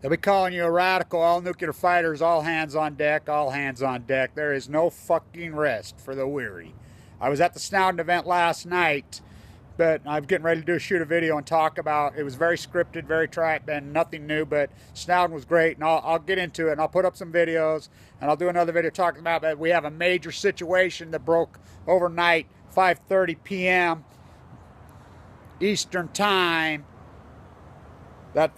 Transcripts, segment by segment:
They'll be calling you a radical. All nuclear fighters, all hands on deck, all hands on deck. There is no fucking rest for the weary. I was at the Snowden event last night, but I'm getting ready to shoot a video and talk about it. Was very scripted, very tracked, and nothing new, but Snowden was great, and I'll get into it, and I'll put up some videos, and I'll do another video talking about that. We have a major situation that broke overnight, 5:30 p.m. Eastern Time. That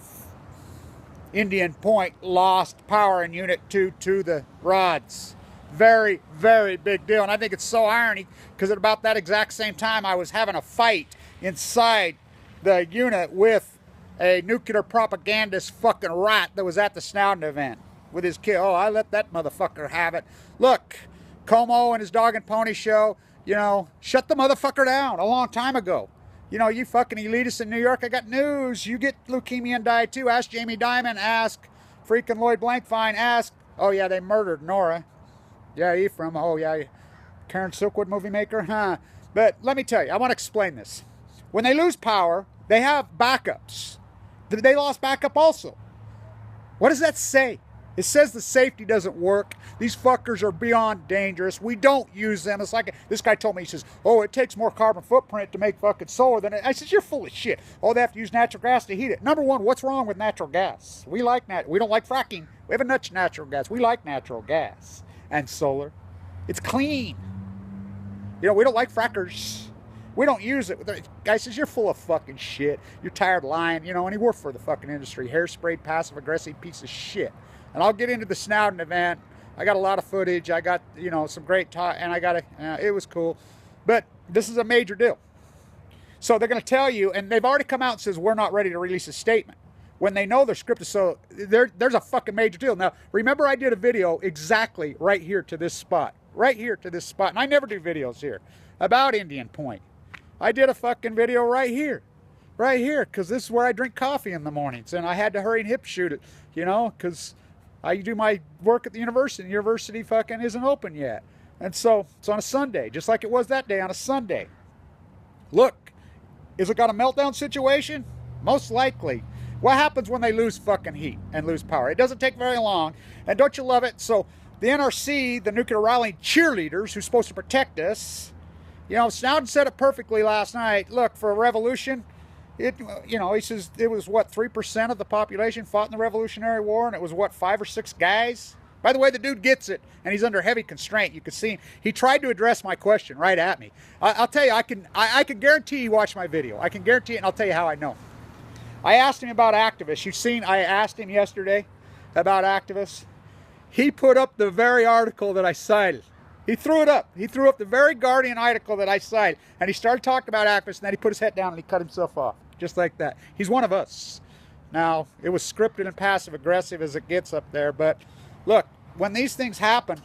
Indian Point lost power in Unit 2 to the rods. Very, very big deal. And I think it's so irony because at about that exact same time I was having a fight inside the unit with a nuclear propagandist fucking rat that was at the Snowden event with his kid. Oh, I let that motherfucker have it. Look, Cuomo and his dog and pony show, you know, shut the motherfucker down a long time ago. You know, you fucking elitists in New York, I got news. You get leukemia and die too. Ask Jamie Dimon, ask freaking Lloyd Blankfein, ask, oh yeah, they murdered Nora. Yeah, Ephraim, oh yeah, Karen Silkwood movie maker, huh? But let me tell you, I want to explain this. When they lose power, they have backups. They lost backup also. What does that say? It says the safety doesn't work. These fuckers are beyond dangerous. We don't use them. It's like this guy told me, he says, oh, it takes more carbon footprint to make fucking solar than it. I said, you're full of shit. Oh, they have to use natural gas to heat it. Number one, what's wrong with natural gas? We like we don't like fracking. We have enough natural gas. We like natural gas and solar. It's clean. You know, we don't like frackers. We don't use it. The guy says, you're full of fucking shit. You're tired of lying. You know, and he worked for the fucking industry. Hair-sprayed, passive-aggressive piece of shit. And I'll get into the Snowden event. I got a lot of footage. I got, you know, some great talk, and I got it was cool. But this is a major deal. So they're going to tell you, and they've already come out and says, we're not ready to release a statement. When they know they're scripted, so there's a fucking major deal. Now, remember I did a video exactly right here to this spot. Right here to this spot. And I never do videos here about Indian Point. I did a fucking video right here. Right here, because this is where I drink coffee in the mornings. And I had to hurry and hip shoot it, you know, because I do my work at the university. The university fucking isn't open yet. And so it's on a Sunday, just like it was that day on a Sunday. Look, is it got a meltdown situation? Most likely. What happens when they lose fucking heat and lose power? It doesn't take very long. And don't you love it? So the NRC, the nuclear rallying cheerleaders who's supposed to protect us, you know, Snowden said it perfectly last night. Look, for a revolution, you know, he says it was what, 3% of the population fought in the Revolutionary War, and it was what, 5 or 6 guys? By the way, the dude gets it, and he's under heavy constraint. You can see him. He tried to address my question right at me. I'll tell you, I can guarantee he watched my video. I can guarantee it, and I'll tell you how I know. I asked him about activists. You've seen, I asked him yesterday about activists. He put up the very article that I cited. He threw it up. He threw up the very Guardian article that I cited, and he started talking about activists, and then he put his head down and he cut himself off, just like that. He's one of us. Now, it was scripted and passive-aggressive as it gets up there, but look, when these things happen,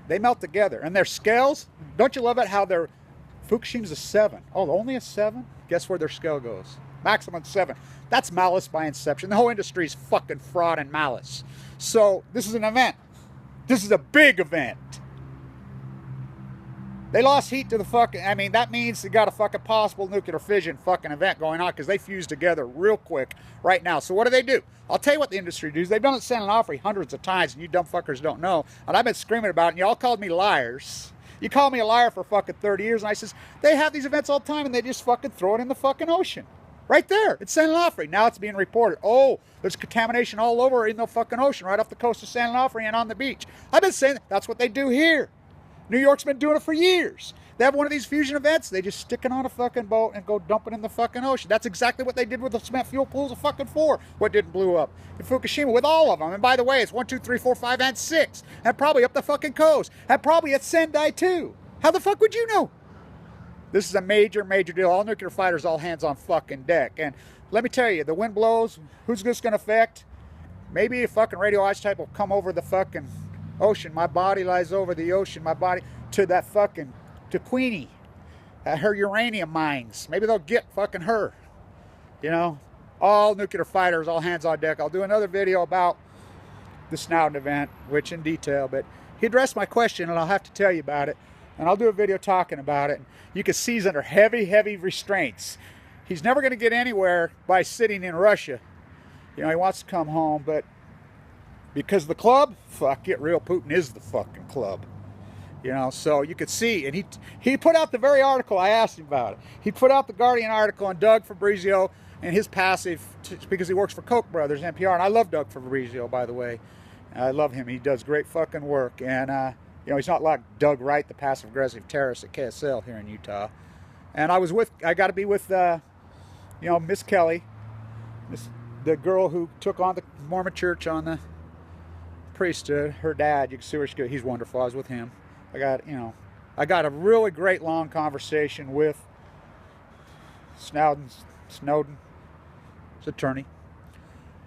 they melt together, and their scales, don't you love it how they're, Fukushima's a 7. Oh, only a 7? Guess where their scale goes? Maximum 7. That's malice by inception. The whole industry is fucking fraud and malice. So, this is an event. This is a big event. They lost heat to the fucking, I mean, that means they got a fucking possible nuclear fission fucking event going on because they fused together real quick right now. So what do? I'll tell you what the industry does. They've done it San Onofre hundreds of times, and you dumb fuckers don't know. And I've been screaming about it, and y'all called me liars. You called me a liar for fucking 30 years, and I says, they have these events all the time, and they just fucking throw it in the fucking ocean. Right there. It's San Onofre. Now it's being reported. Oh, there's contamination all over in the fucking ocean, right off the coast of San Onofre and on the beach. I've been saying that's what they do here. New York's been doing it for years. They have one of these fusion events, they just stick it on a fucking boat and go dump it in the fucking ocean. That's exactly what they did with the cement fuel pools of fucking 4. What didn't blow up in Fukushima with all of them. And by the way, it's 1, 2, 3, 4, 5, and 6. And probably up the fucking coast. And probably at Sendai too. How the fuck would you know? This is a major, major deal. All nuclear fighters, all hands on fucking deck. And let me tell you, the wind blows. Who's this going to affect? Maybe a fucking radioisotope will come over the fucking ocean. My body lies over the ocean. My body to that fucking, to Queenie. At her uranium mines. Maybe they'll get fucking her. You know? All nuclear fighters, all hands on deck. I'll do another video about the Snowden event, which in detail. But he addressed my question, and I'll have to tell you about it. And I'll do a video talking about it. You can see he's under heavy, heavy restraints. He's never going to get anywhere by sitting in Russia You know, he wants to come home, but because the club, fuck it, real Putin is the fucking club. You know, so you could see, and he put out the very article I asked him about it. He put out the Guardian article on Doug Fabrizio and his passive, because he works for Koch brothers, NPR, and I love Doug Fabrizio, by the way. I love him. He does great fucking work, and you know, he's not like Doug Wright, the passive-aggressive terrorist at KSL here in Utah. And I got to be with, you know, Miss Kelly, the girl who took on the Mormon Church on the priesthood. Her dad, you can see where he's wonderful. I was with him. I got a really great long conversation with Snowden's attorney.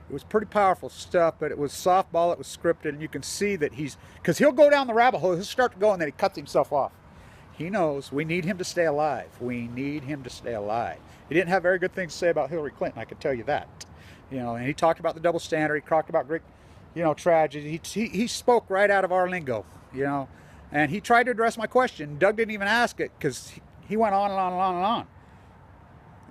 It was pretty powerful stuff, but it was softball, it was scripted, and you can see that because he'll go down the rabbit hole, he'll start to go, and then he cuts himself off. He knows we need him to stay alive. We need him to stay alive. He didn't have very good things to say about Hillary Clinton, I can tell you that. You know, and he talked about the double standard, he talked about great, you know, tragedy. He spoke right out of our lingo, you know. And he tried to address my question. Doug didn't even ask it because he went on and on and on and on.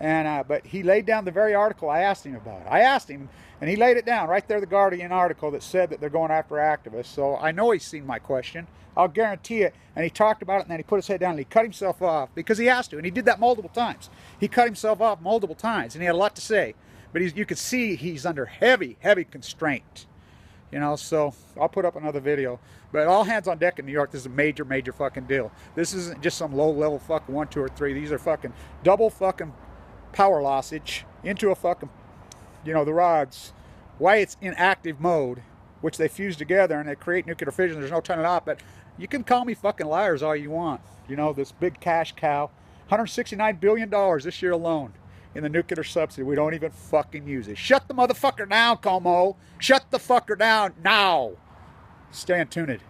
And but he laid down the very article I asked him about. I asked him, and he laid it down right there, the Guardian article that said that they're going after activists. So I know he's seen my question. I'll guarantee it. And he talked about it, and then he put his head down, and he cut himself off because he has to. And he did that multiple times. He cut himself off multiple times, and he had a lot to say. But you could see he's under heavy, heavy constraint. You know, so I'll put up another video. But all hands on deck in New York, this is a major, major fucking deal. This isn't just some low-level fucking 1, 2, or 3. These are fucking double fucking power lossage into a fucking, you know, the rods. Why it's in active mode, which they fuse together and they create nuclear fission. There's no turning it off. But you can call me fucking liars all you want. You know, this big cash cow. $169 billion this year alone in the nuclear subsidy. We don't even fucking use it. Shut the motherfucker down, Cuomo. Shut the fucker down now. Stay tuned.